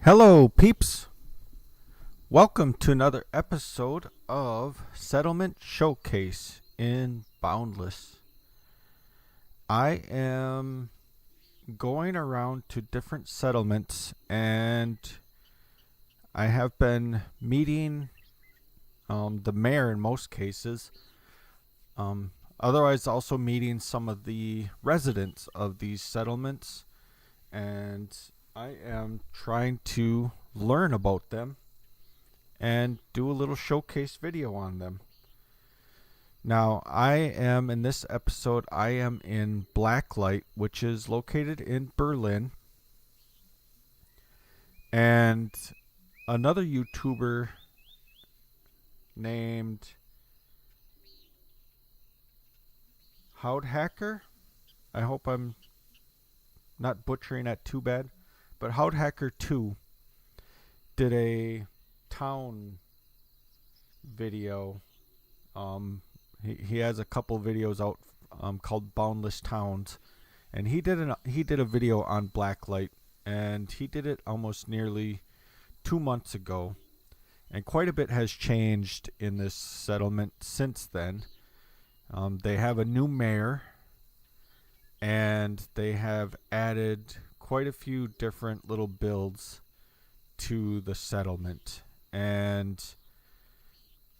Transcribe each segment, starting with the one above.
Hello, peeps. Welcome to another episode of Settlement Showcase in Boundless. I am going around to different settlements and I have been meeting the mayor in most cases. Otherwise, also meeting some of the residents of these settlements, and I am trying to learn about them and do a little showcase video on them. Now, in this episode, I am in Blacklight, which is located in Berlin. And another YouTuber named Hacker. I hope I'm not butchering that too bad. But Hacker 2 did a town video. He has a couple videos out called Boundless Towns, and he did a video on Blacklight, and he did it almost nearly 2 months ago, and quite a bit has changed in this settlement since then. They have a new mayor, and they have added quite a few different little builds to the settlement. And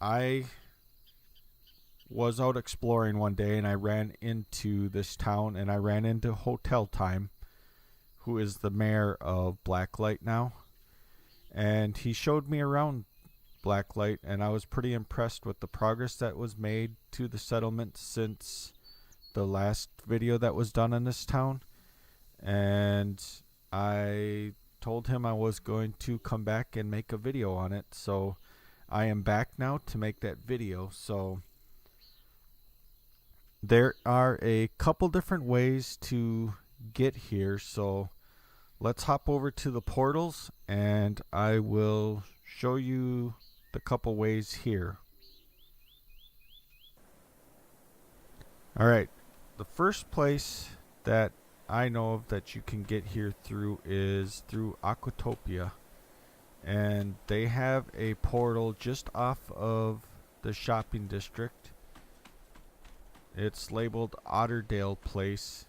I was out exploring one day and I ran into this town, and I ran into Hotel Time, who is the mayor of Blacklight now, and he showed me around Blacklight, and I was pretty impressed with the progress that was made to the settlement since the last video that was done in this town. And I told him I was going to come back and make a video on it, so I am back now to make that video. So there are a couple different ways to get here, so let's hop over to the portals and I will show you the couple ways here. Alright, the first place that I know of that you can get here through is through Aquatopia, and they have a portal just off of the shopping district. It's labeled Otterdale Place,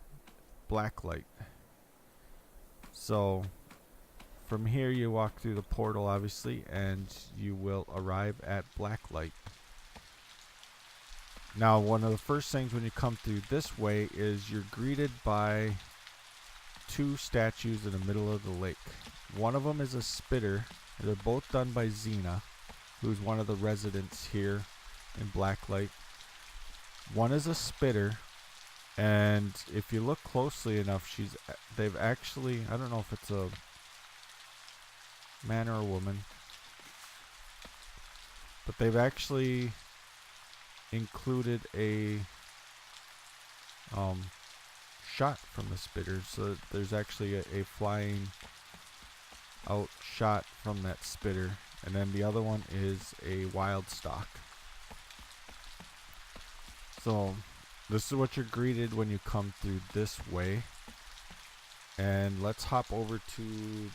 Blacklight. So from here you walk through the portal, obviously, and you will arrive at Blacklight. Now, one of the first things when you come through this way is you're greeted by two statues in the middle of the lake. One of them is a spitter. They're both done by Xena, who's one of the residents here in Blacklight. One is a spitter, and if you look closely enough, they've actually, I don't know if it's a man or a woman, but they've actually included a shot from the spitter, so there's actually a flying out shot from that spitter, and then the other one is a wild stock. So this is what you're greeted when you come through this way, and let's hop over to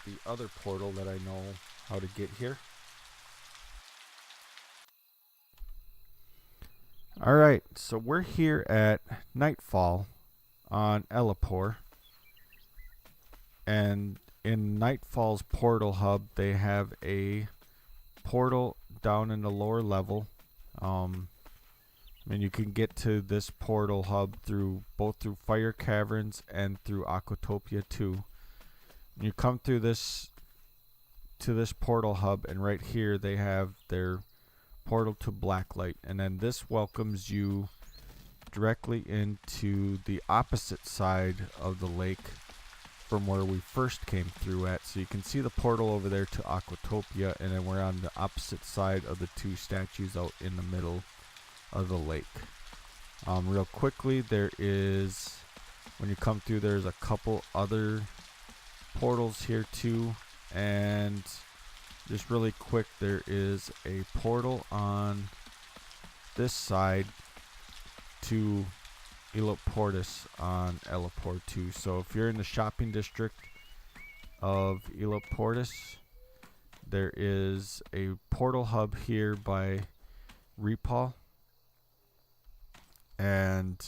the other portal that I know how to get here. Alright, so we're here at Nightfall on Elapor, and in Nightfall's portal hub they have a portal down in the lower level. And you can get to this portal hub both through Fire Caverns and through Aquatopia 2. You come through this to this portal hub, and right here they have their portal to Blacklight, and then this welcomes you directly into the opposite side of the lake from where we first came through at. So you can see the portal over there to Aquatopia, and then we're on the opposite side of the two statues out in the middle of the lake. Real quickly, when you come through, there's a couple other portals here too, and just really quick, there is a portal on this side to Eloportis on Elapor 2. So if you're in the shopping district of Eloportis, there is a portal hub here by Repal, and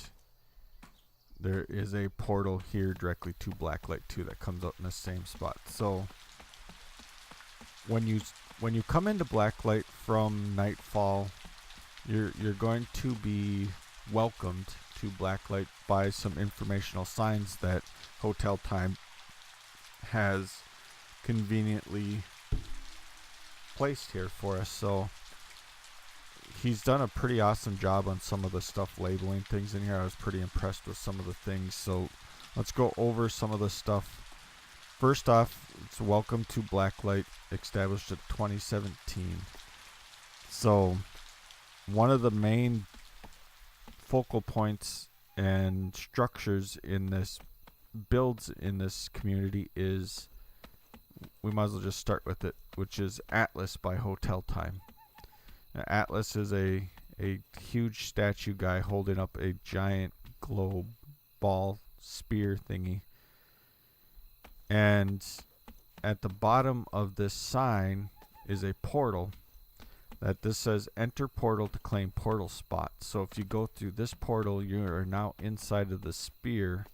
there is a portal here directly to Blacklight 2 that comes out in the same spot. So when you come into Blacklight from Nightfall, you're going to be welcomed to Blacklight by some informational signs that Hotel Time has conveniently placed here for us. So he's done a pretty awesome job on some of the stuff labeling things in here. I was pretty impressed with some of the things. So let's go over some of the stuff. First off, it's welcome to Blacklight, established in 2017. So one of the main focal points and structures in this builds in this community is, we might as well just start with it, which is Atlas by Hotel Time. Now, Atlas is a huge statue guy holding up a giant globe ball spear thingy. And at the bottom of this sign is a portal that this says enter portal to claim portal spot. So if you go through this portal, you are now inside of the sphere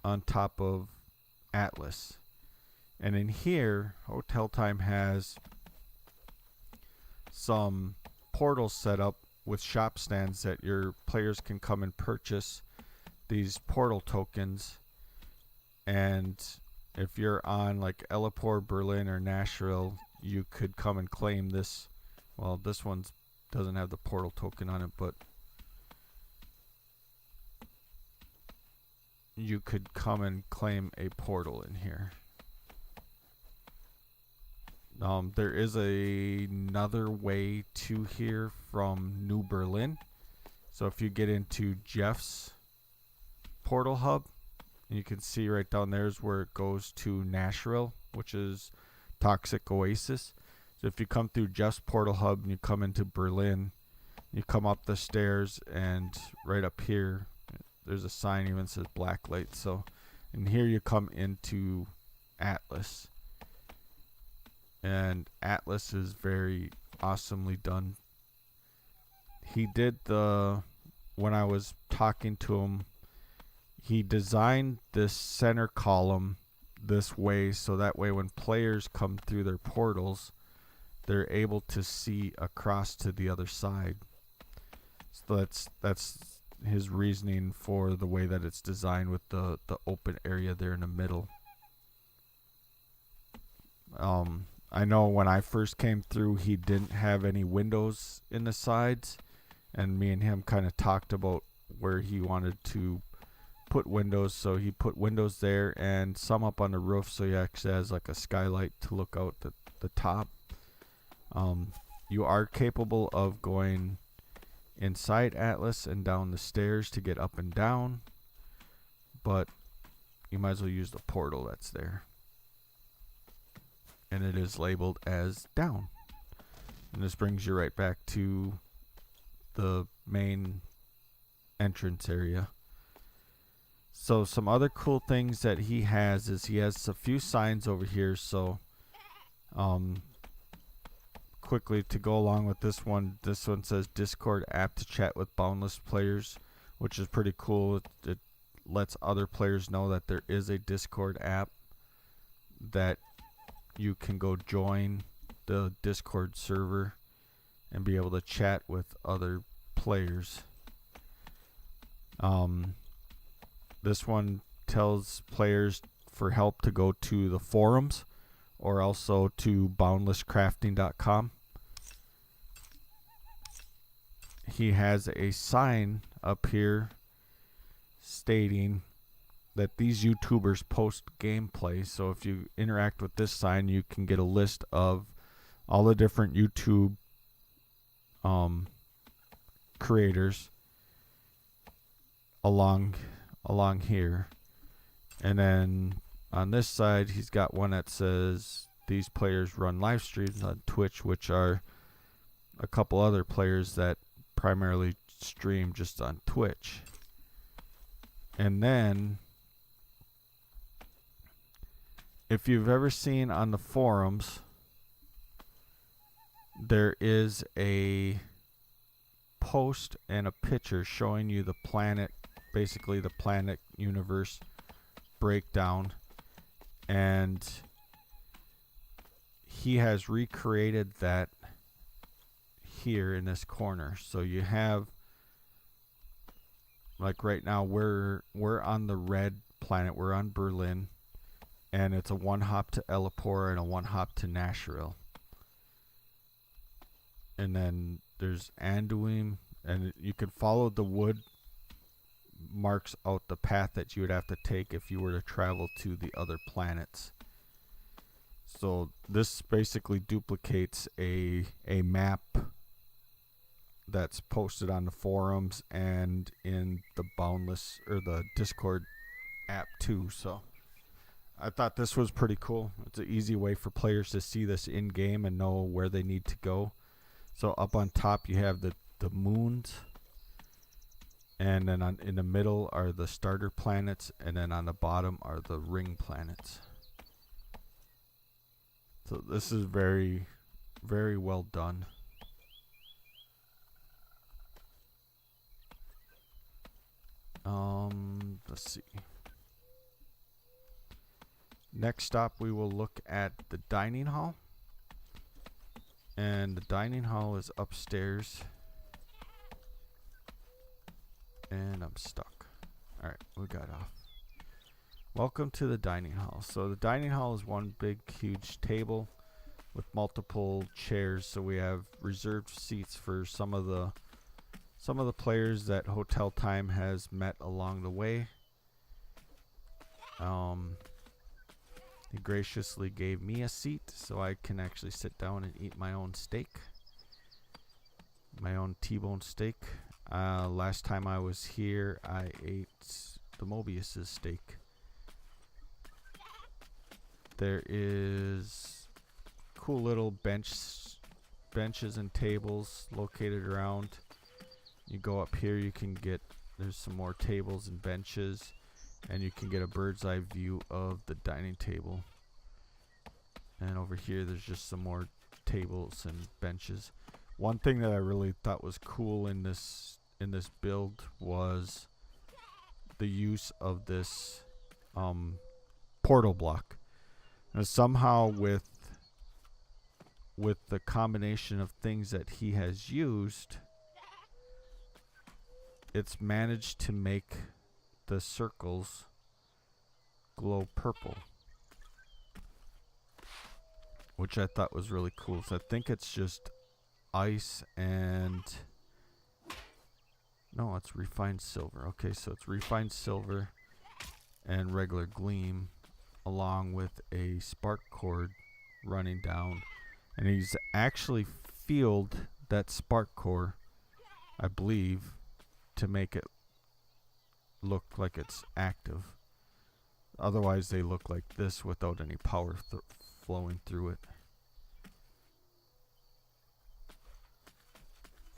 on top of Atlas. And in here, Hotel Time has some portals set up with shop stands that your players can come and purchase these portal tokens. And if you're on like Elapor, Berlin, or Nashville, you could come and claim this. Well, this one doesn't have the portal token on it, but you could come and claim a portal in here. There is another way to here from New Berlin. So if you get into Jeff's portal hub, you can see right down there is where it goes to Nashville, which is Toxic Oasis. So if you come through Jeff's portal hub and you come into Berlin, you come up the stairs, and right up here there's a sign even says Blacklight. So and here you come into Atlas, and Atlas is very awesomely done. He did when I was talking to him, he designed this center column this way, so that way when players come through their portals, they're able to see across to the other side. So that's his reasoning for the way that it's designed, with the open area there in the middle. I know when I first came through, he didn't have any windows in the sides, and me and him kind of talked about where he wanted to put windows. So he put windows there and some up on the roof, so he actually has like a skylight to look out the top. You are capable of going inside Atlas and down the stairs to get up and down, but you might as well use the portal that's there, and it is labeled as down. And this brings you right back to the main entrance area. So some other cool things that he has is he has a few signs over here. So quickly to go along with this one says Discord app to chat with Boundless players, which is pretty cool. It lets other players know that there is a Discord app that you can go join the Discord server and be able to chat with other players. This one tells players for help to go to the forums or also to boundlesscrafting.com. He has a sign up here stating that these YouTubers post gameplay. So if you interact with this sign, you can get a list of all the different YouTube creators along here. And then on this side, he's got one that says these players run live streams on Twitch, which are a couple other players that primarily stream just on Twitch. And then if you've ever seen on the forums, there is a post and a picture showing you the planet, basically the planet universe breakdown, and he has recreated that here in this corner. So you have, like right now we're on the red planet, we're on Berlin, and it's a 1 hop to Elipore and a 1 hop to Nashville. And then there's Anduin, and you can follow the wood marks out the path that you would have to take if you were to travel to the other planets. So this basically duplicates a map that's posted on the forums and in the Boundless or the Discord app too. So I thought this was pretty cool. It's an easy way for players to see this in game and know where they need to go. So up on top you have the moons, and then in the middle are the starter planets, and then on the bottom are the ring planets. So this is very, very well done. Let's see. Next stop, we will look at the dining hall. And the dining hall is upstairs. And I'm stuck. Alright, we got off. Welcome to the dining hall. So the dining hall is one big, huge table with multiple chairs. So we have reserved seats for some of the players that Hotel Time has met along the way. He graciously gave me a seat so I can actually sit down and eat my own steak. My own T-bone steak. Last time I was here, I ate the Mobius's steak. There is cool little benches and tables located around. You go up here, you can get, there's some more tables and benches, and you can get a bird's eye view of the dining table. And over here there's just some more tables and benches. One thing that I really thought was cool in this build was the use of this portal block. And somehow with the combination of things that he has used, it's managed to make the circles glow purple, which I thought was really cool. So I think it's just ice and no, it's refined silver. Okay, so it's refined silver and regular gleam along with a spark cord running down, and he's actually filled that spark core, I believe, to make it look like it's active. Otherwise they look like this without any power flowing through it.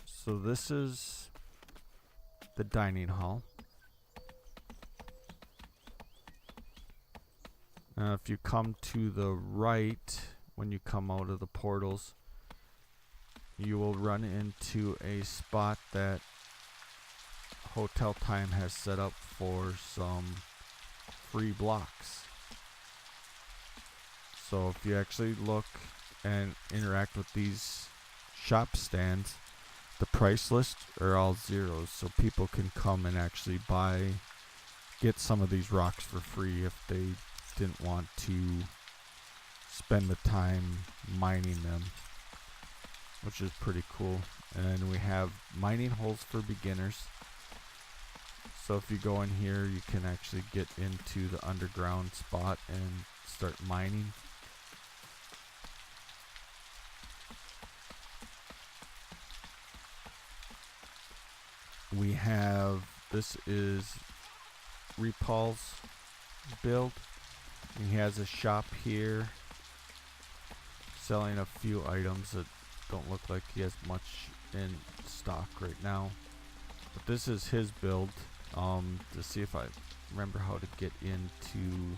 So this is the dining hall. If you come to the right, when you come out of the portals, you will run into a spot that Hotel Time has set up for some free blocks. So if you actually look and interact with these shop stands, the price lists are all zeros, so people can come and actually get some of these rocks for free if they didn't want to spend the time mining them, which is pretty cool. And we have mining holes for beginners. So if you go in here, you can actually get into the underground spot and start mining. We have, this is Repul's build. He has a shop here selling a few items that don't look like he has much in stock right now. But this is his build. To see if I remember how to get into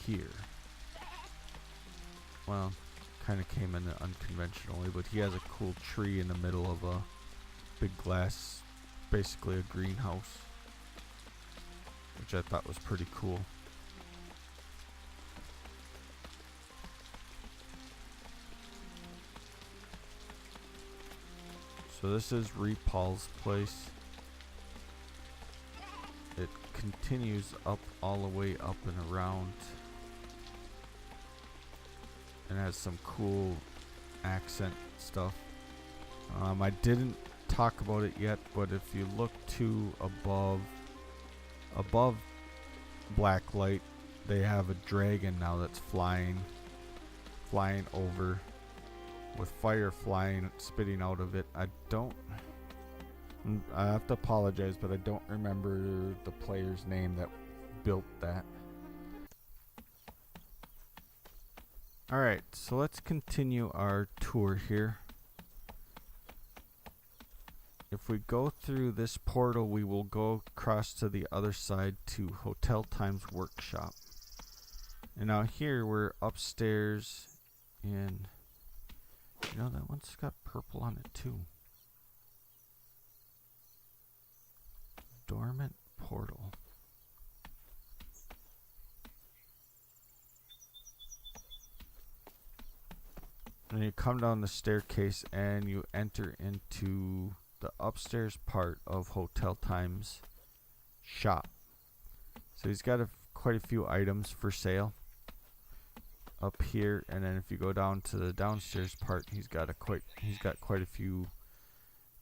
here. Well, kind of came in unconventionally, but he has a cool tree in the middle of a big glass, basically a greenhouse, which I thought was pretty cool. So this is Paul's place. It continues up all the way up and around, and has some cool accent stuff. I didn't talk about it yet, but if you look to above Blacklight, they have a dragon now that's flying over with fire spitting out of it. I have to apologize, but I don't remember the player's name that built that. Alright, so let's continue our tour here. If we go through this portal, we will go across to the other side to Hotel Times Workshop. And now here we're upstairs in... You know, that one's got purple on it too. Dormant portal. And you come down the staircase and you enter into the upstairs part of Hotel Times shop. So he's got quite a few items for sale up here, and then if you go down to the downstairs part, he's got quite a few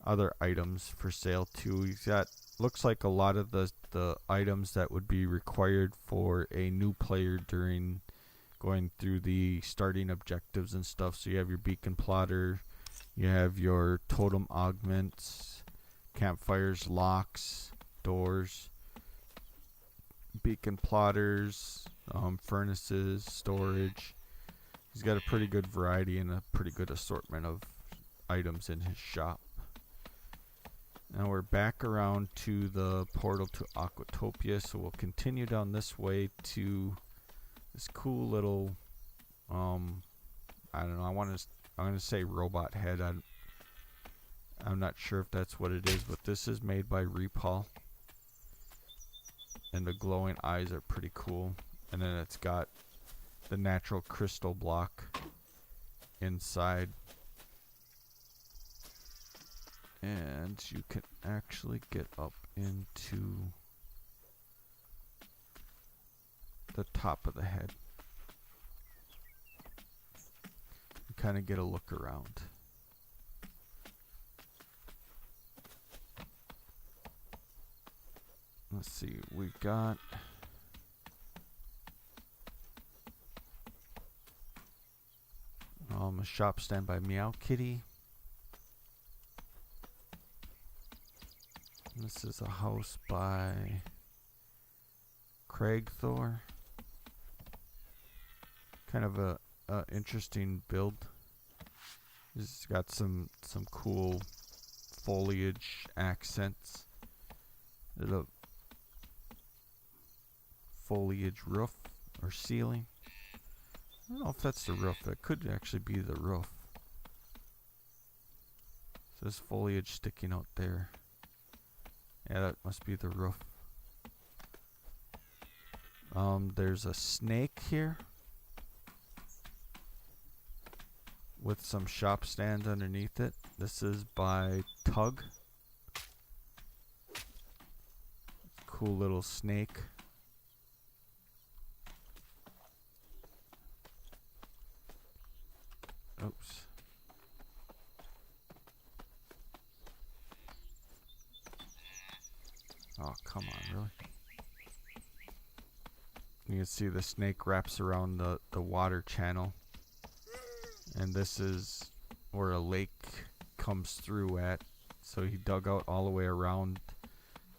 other items for sale too. He's got, looks like a lot of the items that would be required for a new player during going through the starting objectives and stuff. So you have your beacon plotter, you have your totem augments, campfires, locks, doors, beacon plotters, furnaces, storage. He's got a pretty good variety and a pretty good assortment of items in his shop. Now we're back around to the portal to Aquatopia, so we'll continue down this way to this cool little I don't know, I'm gonna say robot head. I'm not sure if that's what it is, but this is made by Paul, and the glowing eyes are pretty cool. And then it's got the natural crystal block inside, and you can actually get up into the top of the head and kind of get a look around. Let's see, we've got a shop stand by Meow Kitty. This is a house by Craig Thor. Kind of a interesting build. It's got some cool foliage accents. There's a foliage roof or ceiling. I don't know if that's the roof. That could actually be the roof. So there's foliage sticking out there. Yeah, that must be the roof. There's a snake here with some shop stands underneath it. This is by Tug. Cool little snake. Oops. Oh, come on, really? You can see the snake wraps around the water channel. And this is where a lake comes through at. So he dug out all the way around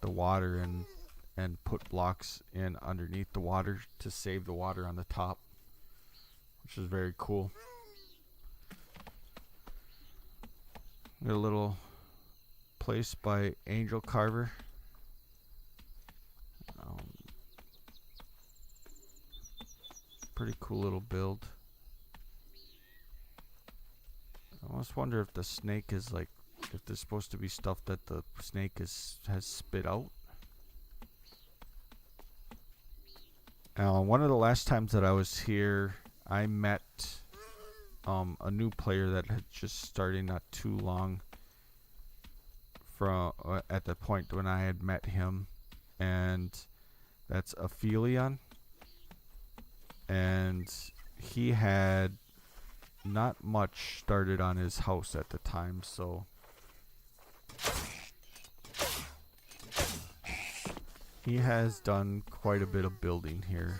the water and put blocks in underneath the water to save the water on the top, which is very cool. Got a little place by Angel Carver. Pretty cool little build. I almost wonder if the snake is like, if there's supposed to be stuff that the snake has spit out. One of the last times that I was here, I met a new player that had just started not too long from at the point when I had met him, and that's Aphelion. And he had not much started on his house at the time, so he has done quite a bit of building here.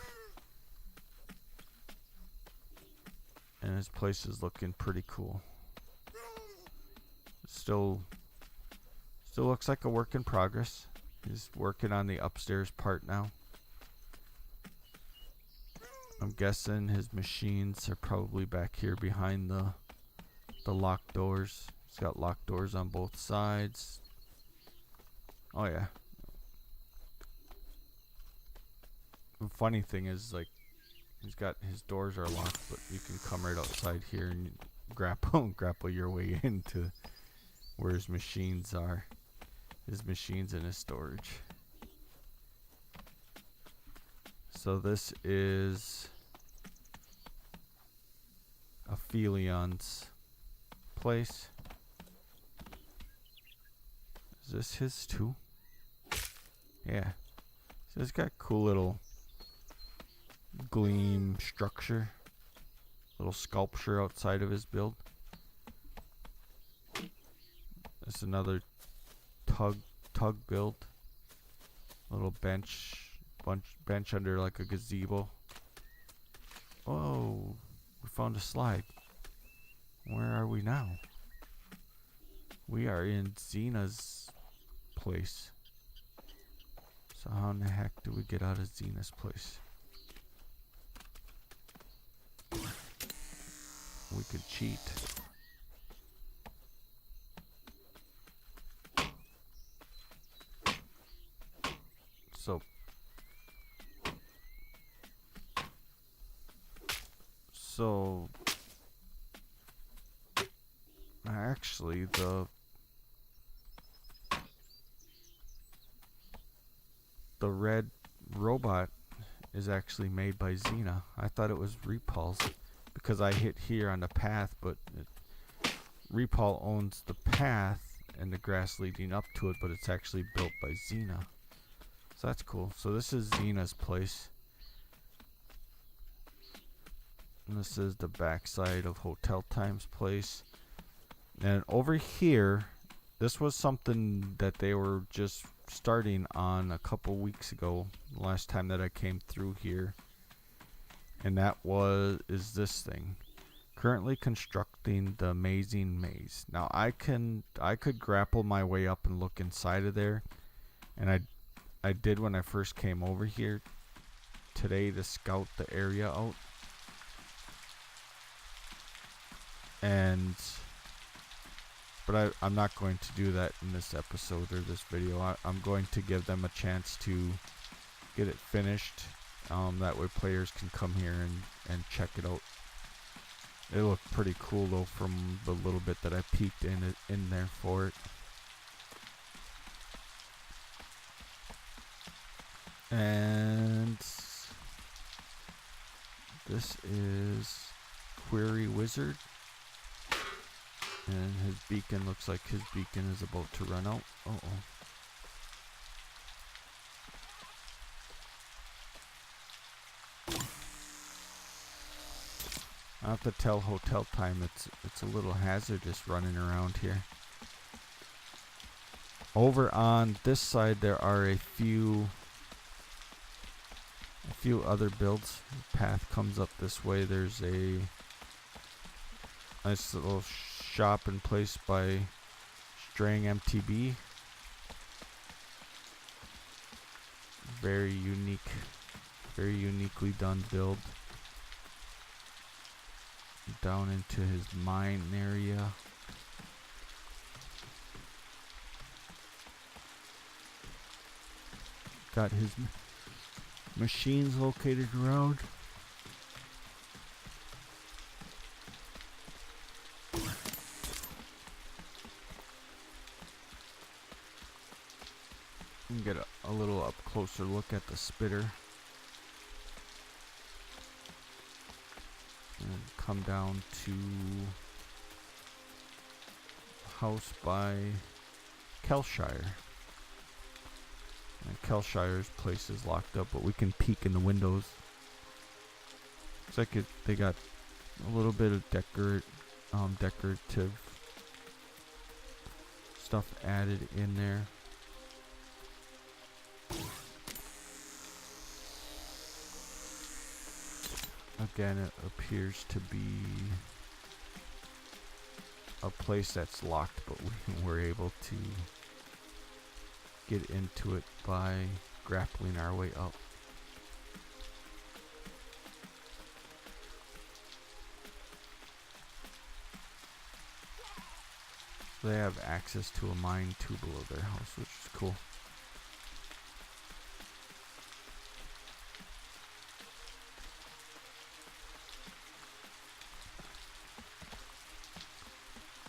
And his place is looking pretty cool. Still looks like a work in progress. He's working on the upstairs part now. I'm guessing his machines are probably back here behind the locked doors. He's got locked doors on both sides. Oh yeah. The funny thing is, like, he's got his doors are locked, but you can come right outside here and grapple your way into where his machines are. His machines and his storage. So this is Aphelion's place. Is this his too? Yeah. So it's got cool little gleam structure, little sculpture outside of his build. There's another tug build, little bench under like a gazebo. Oh, we found a slide. Where are we now? We are in Xena's place. So how in the heck do we get out of Xena's place? We could cheat. So actually the red robot is actually made by Xena. I thought it was Repulse because I hit here on the path, but Repul owns the path and the grass leading up to it, but it's actually built by Xena. So that's cool. So this is Xena's place. And this is the backside of Hotel Time's place. And over here, this was something that they were just starting on a couple weeks ago, last time that I came through here. And that is this thing. Currently constructing the amazing maze. Now I could grapple my way up and look inside of there. And I did when I first came over here today to scout the area out. But I'm not going to do that in this episode or this video. I'm going to give them a chance to get it finished. That way players can come here and check it out. It looked pretty cool though from the little bit that I peeked in there for it. And this is Query Wizard. And his beacon looks like his beacon is about to run out. I have to tell Hotel Time it's a little hazardous running around here. Over on this side there are a few other builds. The path comes up this way. There's a nice little shop and place by Strang MTB. Very uniquely done build. Down into his mine area. Got his machines located around. You can get a little up closer look at the spitter. And come down to house by Kelshire. And Kelshire's place is locked up, but we can peek in the windows. Looks like they got a little bit of decorative stuff added in there. Again, it appears to be a place that's locked, but we were able to get into it by grappling our way up. They have access to a mine too below their house, which is cool.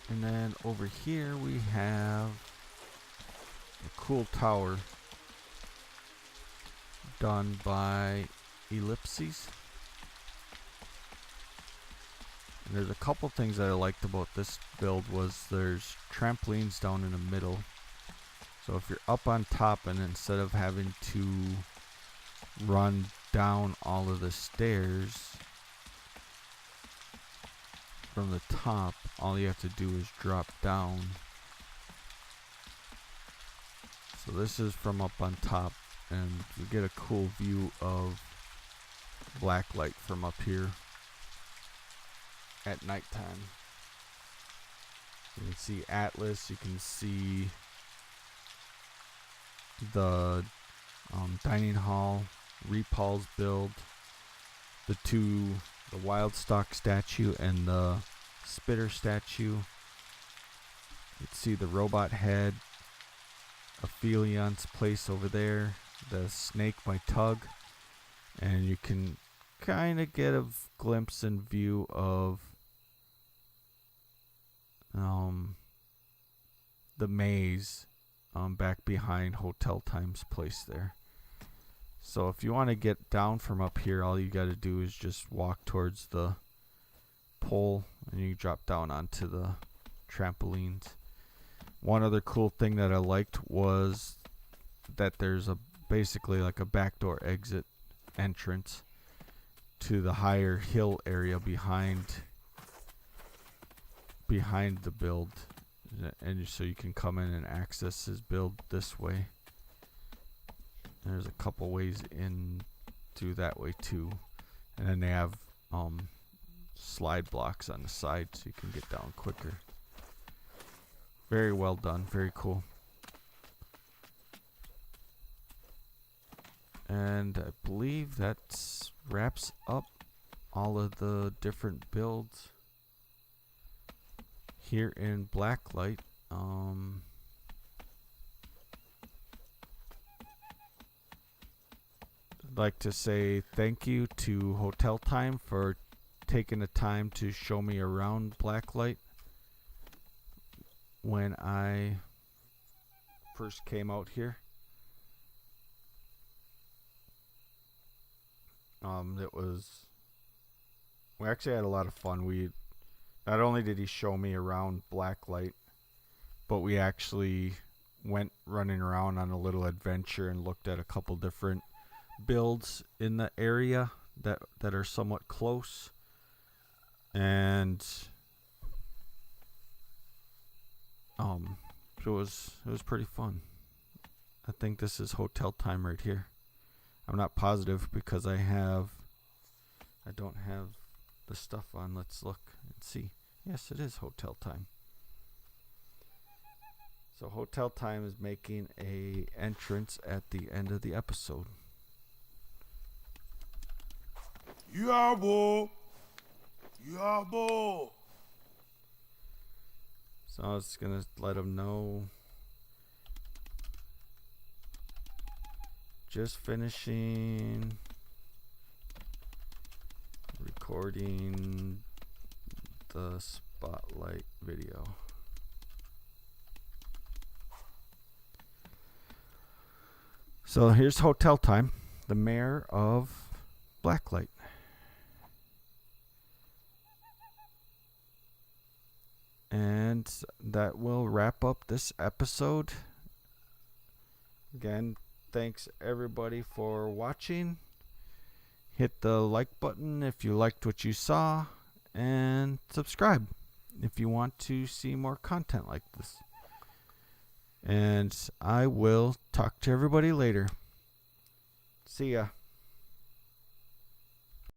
And then over here we have a cool tower done by Ellipses. And there's a couple things that I liked about this build was there's trampolines down in the middle. So if you're up on top and instead of having to run down all of the stairs from the top, all you have to do is drop down. So this is from up on top, and you get a cool view of blacklight from up here at nighttime. You can see Atlas, you can see the dining hall, Repul's build, the wild stock statue and the spitter statue. You can see the robot head, Ophelion's place over there, the snake by Tug, and you can kind of get a glimpse and view of the maze back behind Hotel Time's place there. So if you want to get down from up here, all you got to do is just walk towards the pole and you drop down onto the trampolines. One other cool thing that I liked was that there's basically like a backdoor exit entrance to the higher hill area behind the build, and so you can come in and access his build this way. There's a couple ways in through that way too, and then they have slide blocks on the side so you can get down quicker. Very well done, very cool. And I believe that wraps up all of the different builds here in Blacklight. I'd like to say thank you to Hotel Time for taking the time to show me around Blacklight when I first came out here. We actually had a lot of fun. Not only did he show me around Blacklight, but we actually went running around on a little adventure and looked at a couple different builds in the area that are somewhat close. And it was pretty fun. I think this is Hotel Time right here. I'm not positive because I don't have the stuff on. Let's look and see. Yes, it is Hotel Time. So Hotel Time is making a entrance at the end of the episode. Yabo! Yabo! So I was gonna let him know. Just finishing recording the spotlight video. So here's Hotel Time, the mayor of Blacklight. And that will wrap up this episode. Again, thanks everybody for watching. Hit the like button if you liked what you saw, and subscribe if you want to see more content like this. And I will talk to everybody later. See ya.